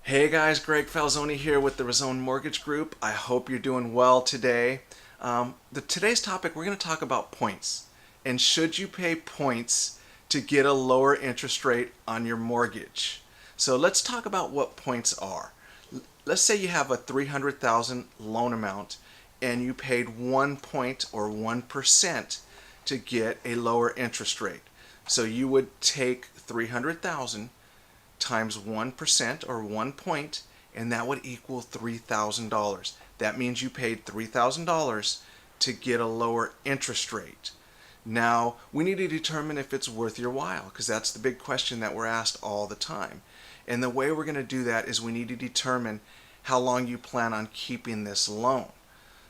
Hey guys, Greg Falzone here with the RAzone Mortgage Group. I hope you're doing well today. Today's topic, we're going to talk about points. And should you pay points to get a lower interest rate on your mortgage? So let's talk about what points are. Let's say you have a $300,000 loan amount and you paid 1 point or 1% to get a lower interest rate. So you would take $300,000 times 1% or 1 point, and that would equal $3,000. That means you paid $3,000 to get a lower interest rate. Now, we need to determine if it's worth your while, because that's the big question that we're asked all the time. And the way we're going to do that is we need to determine how long you plan on keeping this loan.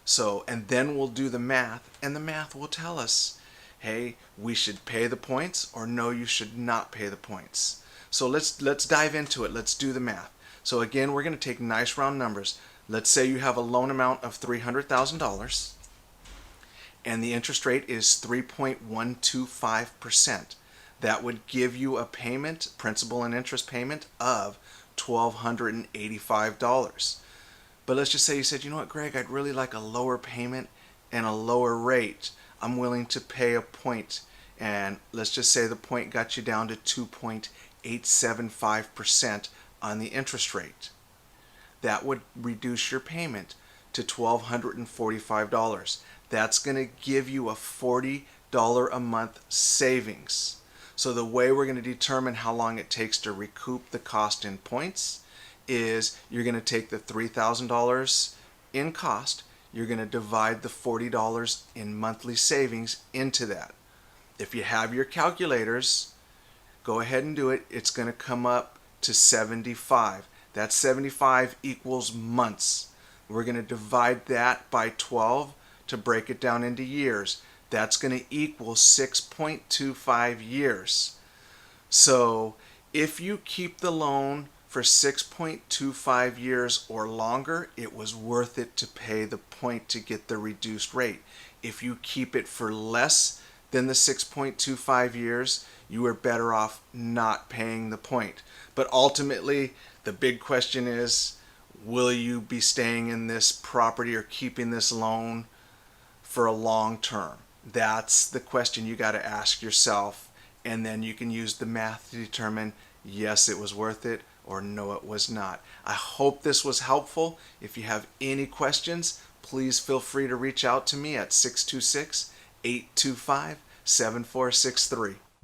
So, and then we'll do the math, and the math will tell us, hey, we should pay the points, or no, you should not pay the points. So let's dive into it. Let's do the math. So again, we're going to take nice round numbers. Let's say you have a loan amount of $300,000 and the interest rate is 3.125%. That would give you a payment, principal and interest payment of $1,285. But let's just say you said, you know what, Greg, I'd really like a lower payment and a lower rate. I'm willing to pay a point. And let's just say the point got you down to 2.875% on the interest rate. That would reduce your payment to $1,245. That's going to give you a $40 a month savings. So the way we're going to determine how long it takes to recoup the cost in points is you're going to take the $3,000 in cost, you're going to divide the $40 in monthly savings into that. If you have your calculators, go ahead and do it. It's going to come up to 75. That 75 equals months. We're going to divide that by 12 to break it down into years. That's going to equal 6.25 years. So if you keep the loan for 6.25 years or longer, it was worth it to pay the point to get the reduced rate. If you keep it for less than the 6.25 years, you are better off not paying the point. But ultimately, the big question is, will you be staying in this property or keeping this loan for a long term? That's the question you got to ask yourself, and then you can use the math to determine, yes, it was worth it, or no, it was not. I hope this was helpful. If you have any questions, please feel free to reach out to me at 626-825-7463.